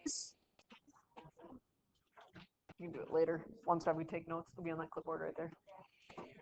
is, you can do it later. One time we take notes, it'll be on that clipboard right there.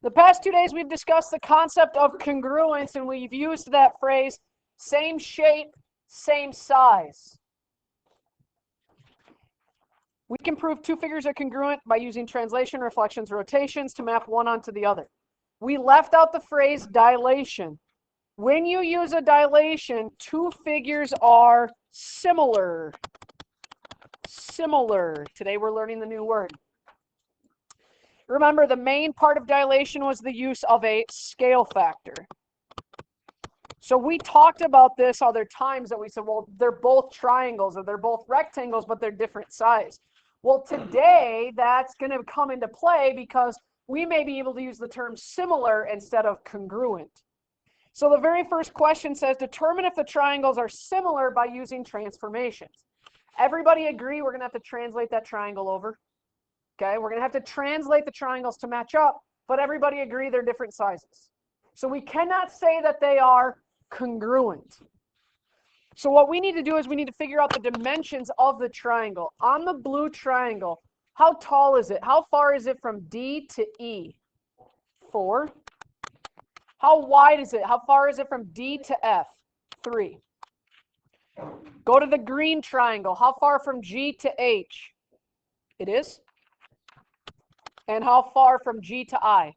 The past 2 days we've discussed the concept of congruence, and we've used that phrase, same shape, same size. We can prove two figures are congruent by using translation, reflections, rotations to map one onto the other. We left out the phrase dilation. When you use a dilation, two figures are similar. Similar. Today we're learning the new word. Remember, the main part of dilation was the use of a scale factor. So we talked about this other times that we said, well, they're both triangles or they're both rectangles, but they're different size. Well, today that's going to come into play because we may be able to use the term similar instead of congruent. So the very first question says, determine if the triangles are similar by using transformations. Everybody agree we're going to have to translate that triangle over? Okay, we're going to have to translate the triangles to match up, but everybody agree they're different sizes. So we cannot say that they are congruent. So what we need to do is we need to figure out the dimensions of the triangle. On the blue triangle, how tall is it? How far is it from D to E? 4. How wide is it? How far is it from D to F? 3. Go to the green triangle. How far from G to H? It is. And how far from G to I?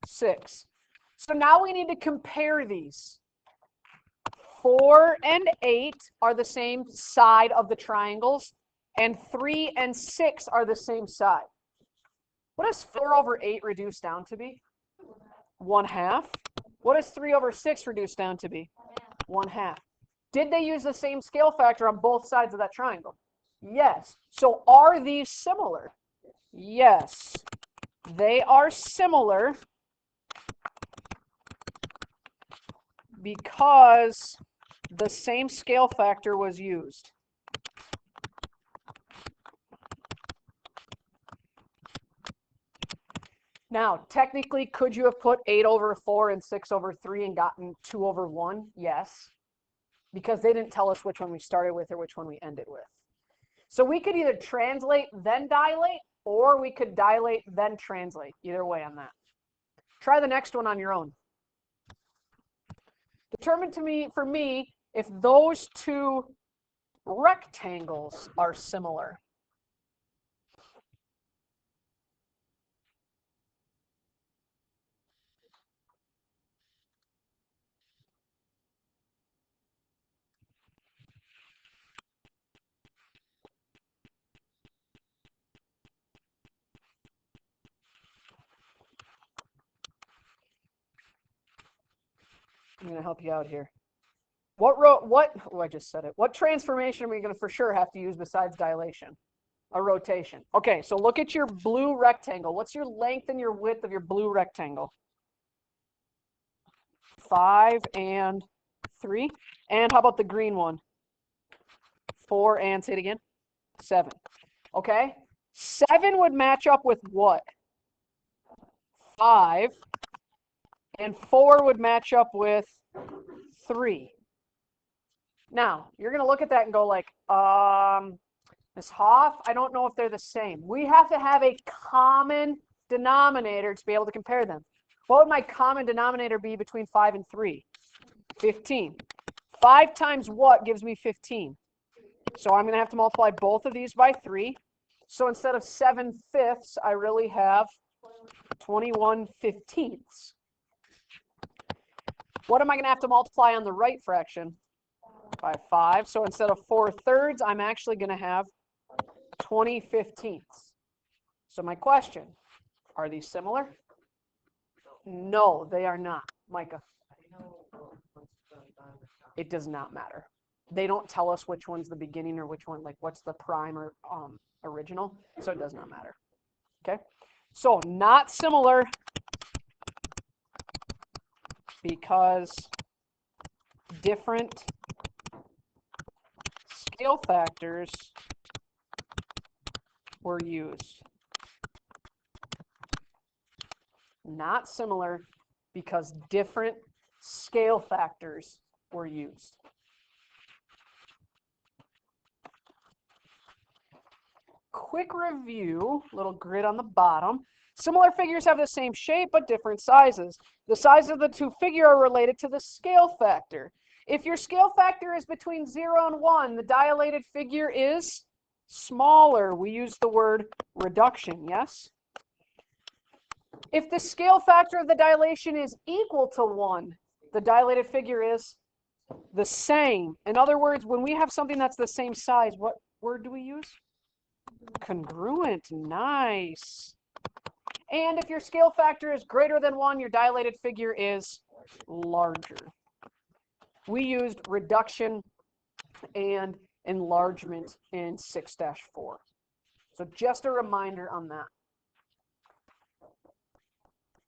6. So now we need to compare these. 4 and 8 are the same side of the triangles, and 3 and 6 are the same side. What does 4 over 8 reduce down to be? 1/2. What does 3 over 6 reduce down to be? 1/2. Did they use the same scale factor on both sides of that triangle? Yes. So are these similar? Yes. They are similar because the same scale factor was used. Now, technically, could you have put 8 over 4 and 6 over 3 and gotten 2 over 1? Yes. Because they didn't tell us which one we started with or which one we ended with. So we could either translate, then dilate, or we could dilate, then translate. Either way on that. Try the next one on your own. Determine for me if those two rectangles are similar. I'm going to help you out here. I just said it. What transformation are we going to for sure have to use besides dilation? A rotation. Okay, so look at your blue rectangle. What's your length and your width of your blue rectangle? 5 and 3. And how about the green one? 4 and, say it again, 7. Okay, 7 would match up with what? 5. And 4 would match up with 3. Now, you're going to look at that and go like, Ms. Hoff, I don't know if they're the same. We have to have a common denominator to be able to compare them. What would my common denominator be between 5 and 3? 15. 5 times what gives me 15? So I'm going to have to multiply both of these by 3. So instead of 7/5, I really have 21/15. What am I going to have to multiply on the right fraction? By 5. So instead of 4/3, I'm actually going to have 20/15. So my question, are these similar? No, they are not. Micah. It does not matter. They don't tell us which one's the beginning or which one, like what's the prime or original, so it does not matter. Okay, so not similar because different scale factors were used. Not similar because different scale factors were used. quick review, little grid on the bottom. Similar figures have the same shape but different sizes. The sizes of the two figures are related to the scale factor. If your scale factor is between 0 and 1, the dilated figure is smaller. We use the word reduction, yes? If the scale factor of the dilation is equal to 1, the dilated figure is the same. In other words, when we have something that's the same size, what word do we use? Congruent. Nice. And if your scale factor is greater than 1, your dilated figure is larger. We used reduction and enlargement in 6-4. So just a reminder on that.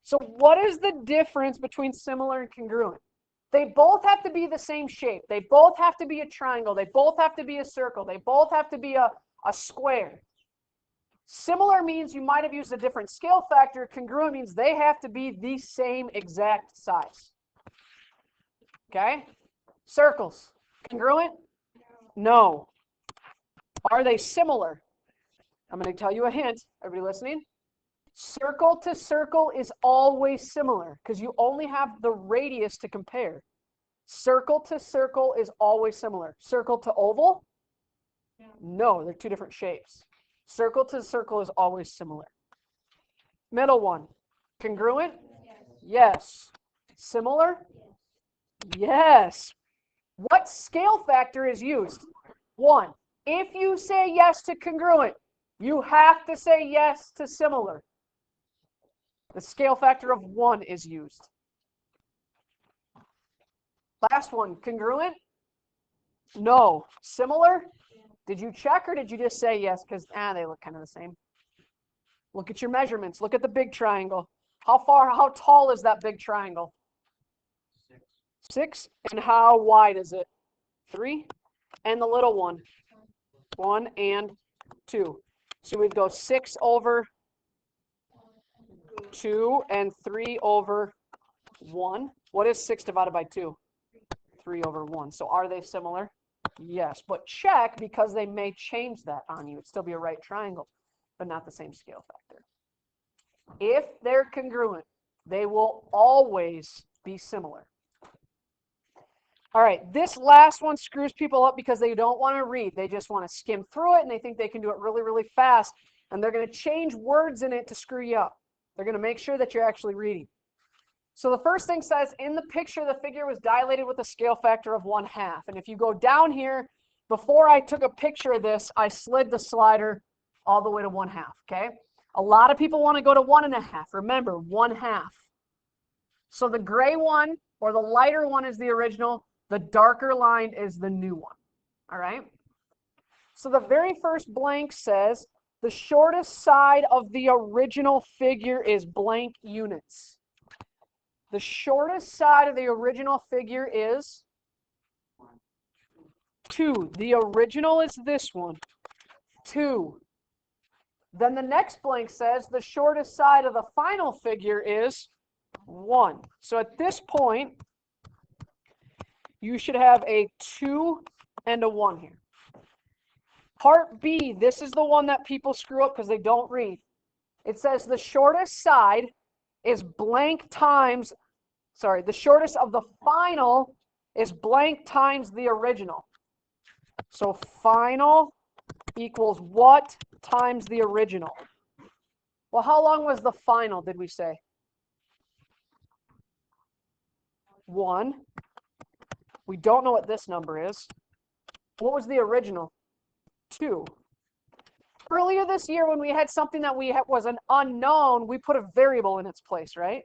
So what is the difference between similar and congruent? They both have to be the same shape. They both have to be a triangle. They both have to be a circle. They both have to be a square. Similar means you might have used a different scale factor. Congruent means they have to be the same exact size. Okay? Circles. Congruent? No. Are they similar? I'm going to tell you a hint. Everybody listening? Circle to circle is always similar because you only have the radius to compare. Circle to circle is always similar. Circle to oval? No, they're two different shapes. Circle to circle is always similar. Middle one. Congruent? Yes. Similar? Yes. What scale factor is used? 1. If you say yes to congruent, you have to say yes to similar. The scale factor of 1 is used. Last one, congruent? No. Similar? Did you check or did you just say yes? Because they look kind of the same. Look at your measurements. Look at the big triangle. How tall is that big triangle? 6. And how wide is it? 3. And the little one? 1 and 2. So we'd go 6 over 2 and 3 over 1. What is 6 divided by 2? 3 over 1. So are they similar? Yes, but check because they may change that on you. It'd still be a right triangle, but not the same scale factor. If they're congruent, they will always be similar. All right, this last one screws people up because they don't want to read. They just want to skim through it and they think they can do it really, really fast. And they're going to change words in it to screw you up. They're going to make sure that you're actually reading. So the first thing says, in the picture, the figure was dilated with a scale factor of 1/2. And if you go down here, before I took a picture of this, I slid the slider all the way to 1/2, okay? A lot of people want to go to 1.5. Remember, 1/2. So the gray one, or the lighter one, is the original. The darker line is the new one, all right? So the very first blank says, the shortest side of the original figure is blank units. The shortest side of the original figure is 2. The original is this one, 2. Then the next blank says the shortest side of the final figure is 1. So at this point, you should have a 2 and a 1 here. Part B, this is the one that people screw up because they don't read. It says the shortest side is blank times, the shortest of the final is blank times the original. So final equals what times the original? Well, how long was the final, did we say? 1. We don't know what this number is. What was the original? 2. Earlier this year, when we had something that was an unknown, we put a variable in its place, right?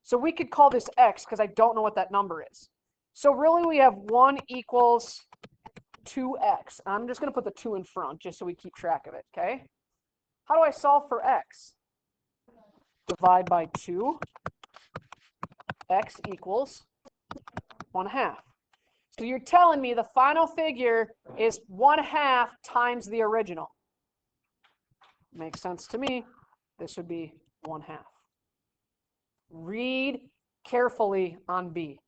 So we could call this x because I don't know what that number is. So really we have 1 equals 2x. I'm just going to put the 2 in front just so we keep track of it, okay? How do I solve for x? Divide by 2. X equals 1/2. So you're telling me the final figure is 1/2 times the original. Makes sense to me. This would be 1/2. Read carefully on B.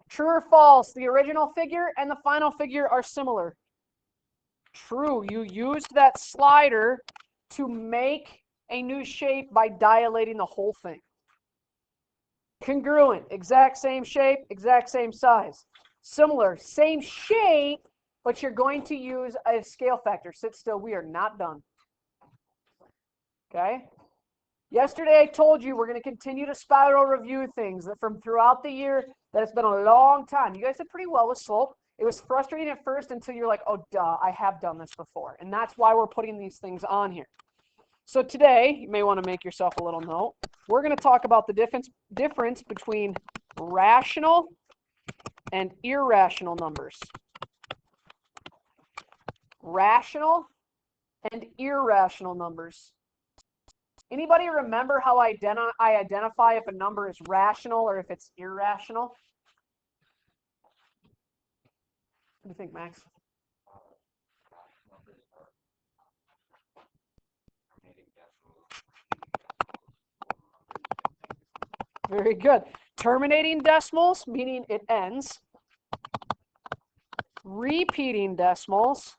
True or false, the original figure and the final figure are similar. True, you used that slider to make a new shape by dilating the whole thing. Congruent, exact same shape, exact same size. Similar, same shape, but you're going to use a scale factor. Sit still, we are not done. Okay? Yesterday I told you we're going to continue to spiral review things that from throughout the year that it's been a long time. You guys did pretty well with slope. It was frustrating at first until you're like, oh, duh, I have done this before. And that's why we're putting these things on here. So today, you may want to make yourself a little note. We're going to talk about the difference between rational and irrational numbers. Rational and irrational numbers. Anybody remember how I identify if a number is rational or if it's irrational? What do you think, Max? Very good. Terminating decimals, meaning it ends. Repeating decimals.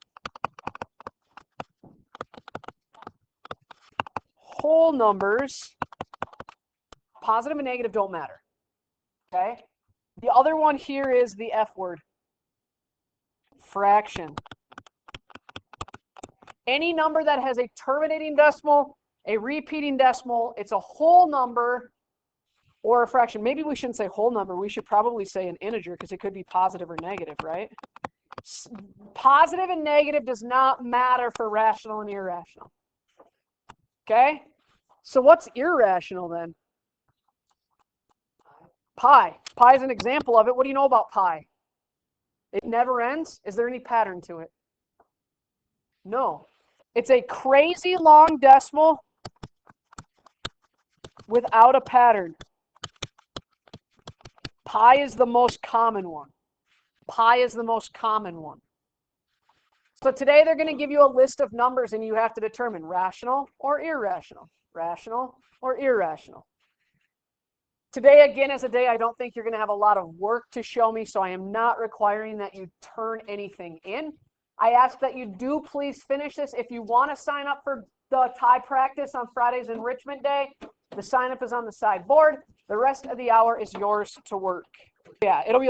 Whole numbers. Positive and negative don't matter. Okay? The other one here is the F word. Fraction. Any number that has a terminating decimal, a repeating decimal, it's a whole number or a fraction. Maybe we shouldn't say whole number. We should probably say an integer because it could be positive or negative, right? Positive and negative does not matter for rational and irrational. Okay? So what's irrational then? Pi. Pi is an example of it. What do you know about pi? It never ends. Is there any pattern to it? No. It's a crazy long decimal without a pattern. Pi is the most common one. Pi is the most common one. So today they're going to give you a list of numbers and you have to determine rational or irrational. Rational or irrational. Today, again, is a day I don't think you're going to have a lot of work to show me, so I am not requiring that you turn anything in. I ask that you do please finish this. If you want to sign up for the tie practice on Friday's enrichment day, the sign up is on the sideboard. The rest of the hour is yours to work. Yeah, it'll be